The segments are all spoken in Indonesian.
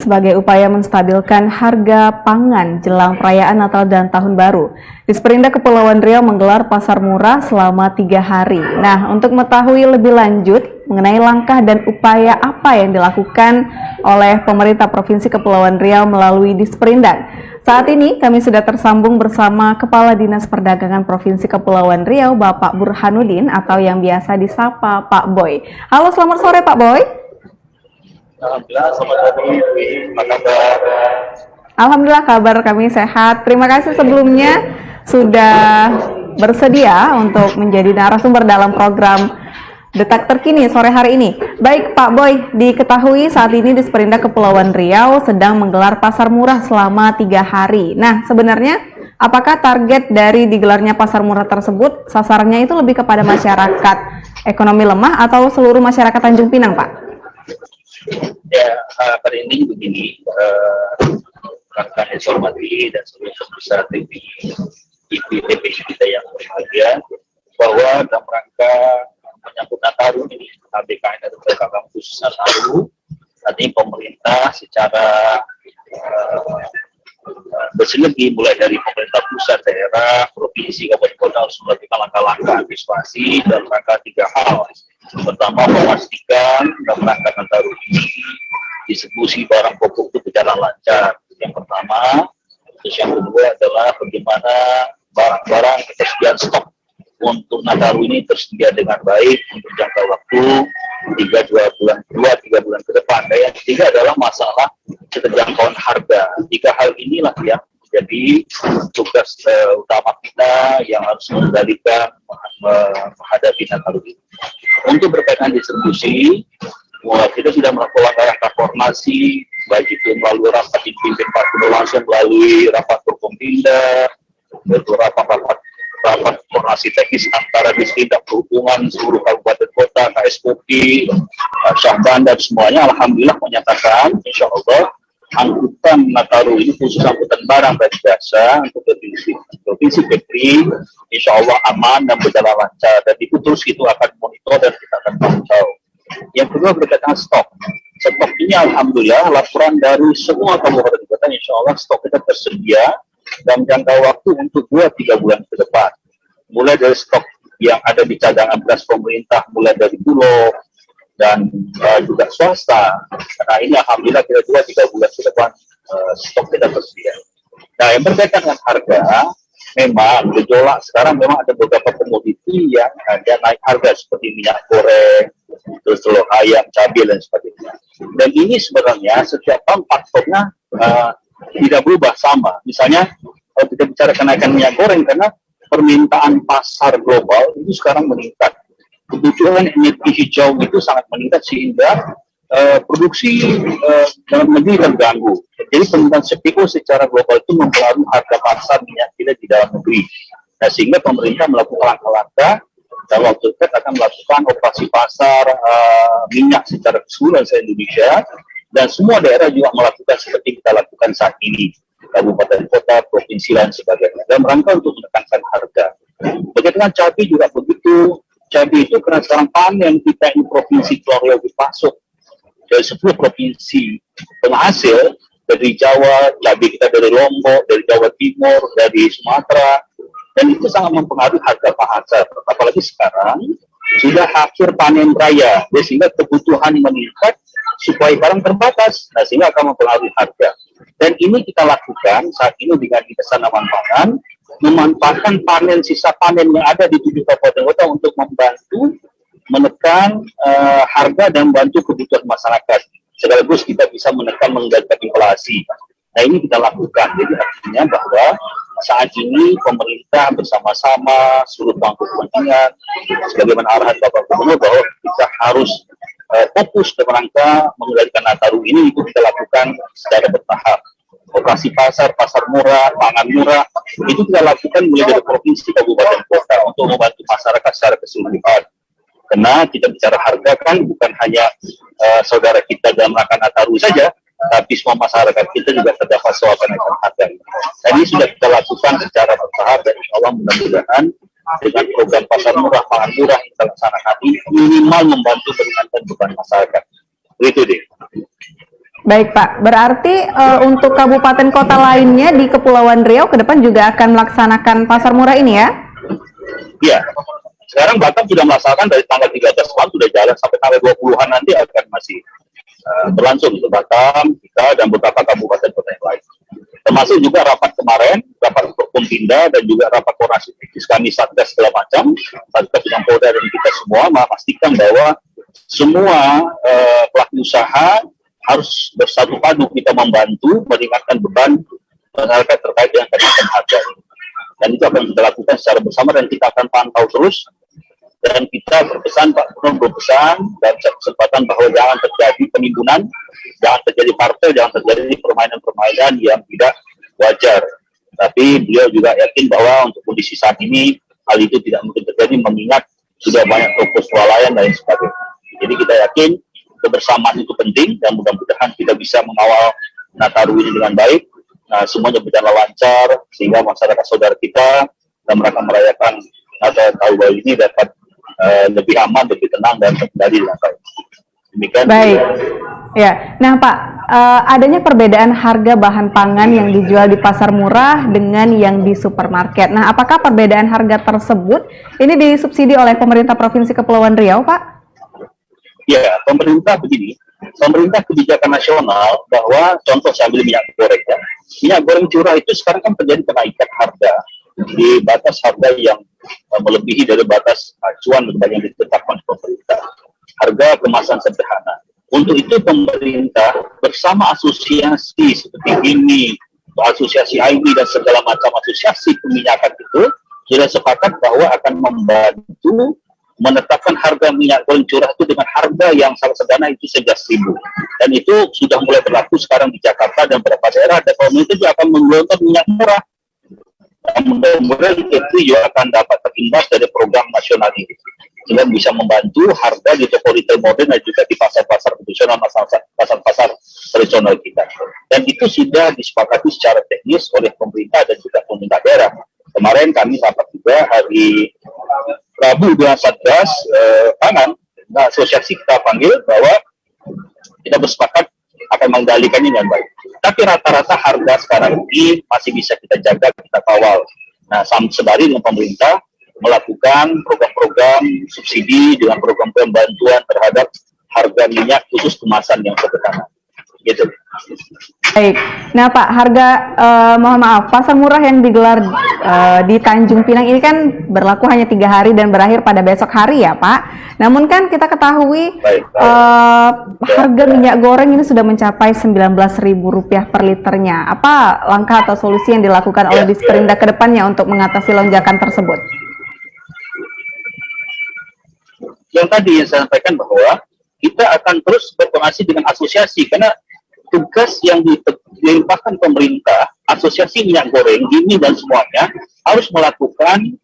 sebagai upaya menstabilkan harga pangan jelang perayaan Natal dan Tahun Baru. Disperindak Kepulauan Riau menggelar pasar murah selama 3 hari. Nah, untuk mengetahui lebih lanjut mengenai langkah dan upaya apa yang dilakukan oleh pemerintah Provinsi Kepulauan Riau melalui Disperindak, saat ini kami sudah tersambung bersama Kepala Dinas Perdagangan Provinsi Kepulauan Riau, Bapak Burhanuddin, atau yang biasa disapa Pak Boy. Halo, selamat sore Pak Boy. Alhamdulillah, selamat sore. Apa kabar? Alhamdulillah kabar kami sehat. Terima kasih sebelumnya sudah bersedia untuk menjadi narasumber dalam program Detak Terkini sore hari ini. Baik Pak Boy, diketahui saat ini Disperindak Kepulauan Riau sedang menggelar pasar murah selama 3 hari. Nah, sebenarnya apakah target dari digelarnya pasar murah tersebut sasarannya itu lebih kepada masyarakat ekonomi lemah atau seluruh masyarakat Tanjung Pinang, Pak? Ya, pada ini begini, rekan informasi dan seluruh pemirsa TV kita yang berbahagia, bahwa dalam rangka menyambut Nataru ini, KBKN atau Program Khusus Nataru, tadi pemerintah secara bersinergi mulai dari pemerintah pusat, daerah, provinsi, kabupaten kota harus melakukan langkah-langkah antisipasi dalam rangka 3 hal. Pertama, memastikan dalam rangka Nataru ini distribusi barang pokok itu berjalan lancar. Yang pertama, terus yang kedua adalah bagaimana barang-barang ketersediaan stok untuk Nataru ini tersedia dengan baik untuk jangka waktu 3 bulan ke depan. Dan yang ketiga adalah masalah keterjangkauan harga. 3 hal inilah yang menjadi tugas utama kita yang harus mengendalikan menghadapi Nataru ini. Untuk berkaitan distribusi, kita sudah melakukan langkah koordinasi, baik itu melalui rapat dipimpin Pak Gubernur langsung melalui rapat Forkompinda, rapat koordinasi teknis antara Disperindak Perhubungan seluruh kabupaten kota, KSPOP, Syahban dan semuanya. Alhamdulillah menyatakan, insya Allah angkutan Nataru ini khusus angkutan barang dan jasa untuk provinsi Kepri, insya Allah aman dan berjalan lancar, dan itu terus itu akan monitor dan kita akan pantau. Yang kedua berkaitan stok ini alhamdulillah laporan dari semua kabupaten kota, insya Allah stok kita tersedia dalam jangka waktu untuk 2-3 bulan ke depan, mulai dari stok yang ada di cadangan beras pemerintah, mulai dari Bulog dan juga swasta. Karena ini alhamdulillah kita 2-3 bulan ke depan stok kita tersedia. Nah, yang berkaitan dengan harga, memang gejolak sekarang memang ada beberapa komoditi yang ada naik harga seperti minyak goreng, terus telur ayam, cabai dan sebagainya. Dan ini sebenarnya setiap tahun faktornya tidak berubah sama. Misalnya kalau kita bicara kenaikan minyak goreng, karena permintaan pasar global itu sekarang meningkat. Kebutuhan energi hijau itu sangat meningkat sehingga produksi dalam negeri terganggu. Jadi permintaan CPO secara global itu mempengaruhi harga pasar minyak kita di dalam negeri. Nah, sehingga pemerintah melakukan langkah-langkah dalam waktu dekat akan melakukan operasi pasar minyak secara keseluruhan se-Indonesia, dan semua daerah juga melakukan seperti kita lakukan saat ini, kabupaten kota, provinsi dan sebagainya, dalam rangka untuk menekankan harga. Begitu dengan cabai juga begitu. Cabai itu karena sekarang panen kita di provinsi Riau dipasok dari 10 provinsi penghasil, dari Jawa, cabai kita dari Lombok, dari Jawa Timur, dari Sumatera, dan itu sangat mempengaruhi harga pasar. Apalagi sekarang sudah akhir panen raya, sehingga kebutuhan meningkat supaya barang terbatas, nah sehingga akan mempengaruhi harga. Dan ini kita lakukan saat ini dengan Dinas Tanaman Pangan, memanfaatkan sisa panen yang ada di 7 kabupaten kota untuk membantu menekan harga dan membantu kebutuhan masyarakat. Sekaligus kita bisa mengendalikan inflasi. Nah, ini kita lakukan. Jadi artinya bahwa saat ini pemerintah bersama-sama seluruh pangku kepentingan, sebagaimana arahan Bapak Gubernur bahwa kita harus fokus dalam rangka mengendalikan Nataru ini, itu kita lakukan secara bertahap. Operasi pasar murah, pangan murah, itu kita lakukan mulai dari provinsi, kabupaten, kota untuk membantu masyarakat secara keseluruhan. Karena kita bicara harga kan bukan hanya saudara kita dalam rangka Nataru saja, tapi semua masyarakat kita juga terdapat soal kenaikan harga. Tadi sudah kita lakukan secara bertahap, dan insya Allah mudah-mudahan dengan program pasar murah, pangan murah yang kita laksanakan ini minimal membantu meringankan beban masyarakat. Begitu deh. Baik Pak, berarti untuk kabupaten kota lainnya di Kepulauan Riau ke depan juga akan melaksanakan pasar murah ini ya? Iya. Sekarang Batam sudah melaksanakan dari tanggal 13 Maret sudah jalan sampai tanggal 20-an nanti akan masih berlangsung untuk Batam, kita dan beberapa kabupaten kota yang lain. Termasuk juga rapat kemarin, rapat Forkompinda dan juga rapat koordinasi teknis kami Satgas segala macam, Satgas dengan Polda dan kita semua memastikan bahwa semua pelaku usaha harus bersatu padu kita membantu meringankan beban masyarakat terkait dengan kenaikan harga ini. Dan itu akan kita lakukan secara bersama dan kita akan pantau terus. Dan kita berpesan, Pak Gubernur berpesan dalam kesempatan bahwa jangan terjadi penimbunan, jangan terjadi partai, jangan terjadi permainan-permainan yang tidak wajar. Tapi beliau juga yakin bahwa untuk kondisi saat ini hal itu tidak mungkin terjadi mengingat sudah banyak toko swalayan dan lain sebagainya. Jadi kita yakin kebersamaan itu penting dan mudah-mudahan kita bisa mengawal Nataru ini dengan baik. Nah, semuanya berjalan lancar sehingga masyarakat saudara kita dan mereka merayakan Natal tahun baru ini dapat lebih aman, lebih tenang dan terkendali dengan baik. Demikian. Baik. Ya. Nah, Pak, adanya perbedaan harga bahan pangan yang dijual di pasar murah dengan yang di supermarket. Nah, apakah perbedaan harga tersebut ini disubsidi oleh pemerintah Provinsi Kepulauan Riau, Pak? Ya, pemerintah begini. Pemerintah kebijakan nasional bahwa contoh saya ambil minyak goreng ya. Minyak goreng curah itu sekarang kan terjadi kenaikan harga di batas harga yang melebihi dari batas acuan yang ditetapkan pemerintah. Harga kemasan sederhana. Untuk itu pemerintah bersama asosiasi seperti ini, asosiasi IB dan segala macam asosiasi peminyakan itu sudah sepakat bahwa akan membantu menetapkan harga minyak goreng curah itu dengan harga yang sangat sederhana itu 11.000. Dan itu sudah mulai berlaku sekarang di Jakarta dan beberapa daerah, dan pemerintah juga akan menggelontorkan minyak murah. Mudah-mudahan itu juga akan dapat terimbas dari program nasional ini, sehingga bisa membantu harga di toko retail modern dan juga di pasar-pasar tradisional, pasar-pasar tradisional kita. Dan itu sudah disepakati secara teknis oleh pemerintah dan juga pemerintah daerah. Kemarin kami rapat juga hari Rabu dengan Satgas Pangan, nah, asosiasi kita panggil bahwa kita bersepakat akan mengendalikannya dengan baik. Tapi rata-rata harga sekarang ini masih bisa kita jaga, kita kawal. Nah, sembari dengan pemerintah melakukan program-program subsidi dengan program-program bantuan terhadap harga minyak khusus kemasan yang sederhana. Gitu. Baik. Nah, Pak, harga mohon maaf, pasar murah yang digelar di Tanjung Pinang ini kan berlaku hanya 3 hari dan berakhir pada besok hari ya, Pak. Namun kan kita ketahui harga minyak goreng ini sudah mencapai Rp19.000 per liternya. Apa langkah atau solusi yang dilakukan oleh Disperindak ke depannya untuk mengatasi lonjakan tersebut? Yang tadi yang saya sampaikan bahwa kita akan terus berkoordinasi dengan asosiasi karena tugas yang dilimpahkan pemerintah, asosiasi minyak goreng, gini dan semuanya harus melakukan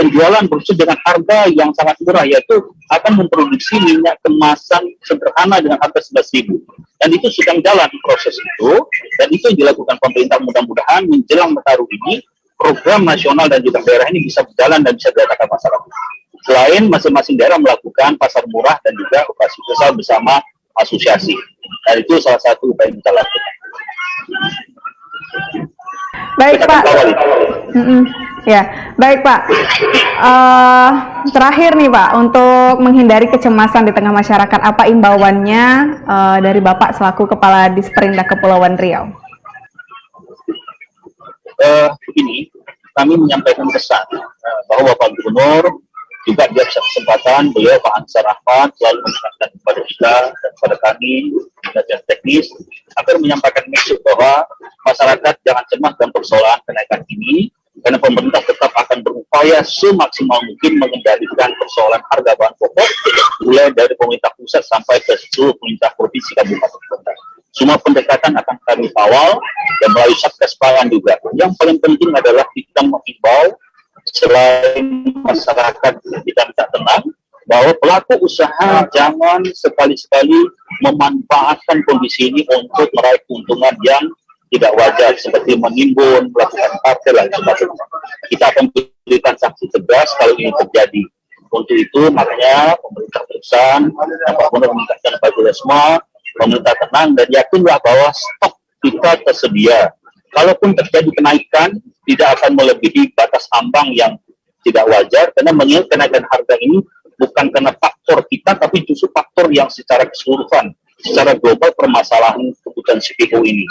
penjualan bersih dengan harga yang sangat murah, yaitu akan memproduksi minyak kemasan sederhana dengan harga 11.000. Dan itu sedang jalan proses itu, dan itu yang dilakukan pemerintah. Mudah-mudahan menjelang Nataru ini program nasional dan juga daerah ini bisa berjalan dan bisa dirasakan masyarakat. Selain masing-masing daerah melakukan pasar murah dan juga operasi besar bersama asosiasi. Dan itu salah satu upaya yang kita lakukan. Baik, Pak. Ya, baik, Pak. Terakhir nih, Pak, untuk menghindari kecemasan di tengah masyarakat, apa imbauannya dari Bapak selaku Kepala Disperindak Kepulauan Riau? Begini, kami menyampaikan pesan bahwa Bapak Gubernur juga di kesempatan beliau Pak Ansar Ahmad selalu mengingatkan kepada kita dan kepada kami dan teknis agar menyampaikan mesej bahwa masyarakat jangan cemas dan persoalan kenaikan ini, karena pemerintah tetap akan berupaya semaksimal mungkin mengendalikan persoalan harga bahan pokok mulai dari pemerintah pusat sampai ke seluruh pemerintah provinsi kabupaten kota. Semua pendekatan akan kami kawal dan melalui Satgas Pangan juga. Yang paling penting adalah kita mengimbau selain masyarakat kita minta tenang, bahwa pelaku usaha jangan sekali-sekali memanfaatkan kondisi ini untuk meraih keuntungan yang tidak wajar seperti menimbun, melakukan partai dan sebagainya. Kita akan berikan sanksi tegas kalau ini terjadi. Untuk itu makanya pemerintah perusahaan Bapak Gubernur mengingatkan kepada semua pemerintah tenang dan yakinlah bahwa stok kita tersedia. Kalaupun terjadi kenaikan, tidak akan melebihi batas ambang yang tidak wajar, karena mengingat kenaikan harga ini bukan karena faktor kita, tapi justru faktor yang secara keseluruhan, secara global permasalahan kebutuhan CPU ini.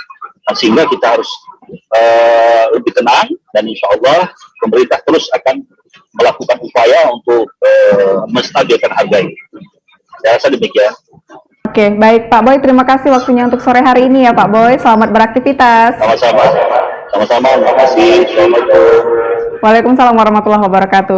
Nah, sehingga kita harus lebih tenang, dan insya Allah pemerintah terus akan melakukan upaya untuk menstabilkan harga ini. Saya rasa demikian. Oke, baik Pak Boy, terima kasih waktunya untuk sore hari ini ya Pak Boy. Selamat beraktivitas. Sama-sama. Sama-sama. Terima kasih. Assalamualaikum. Waalaikumsalam warahmatullahi wabarakatuh.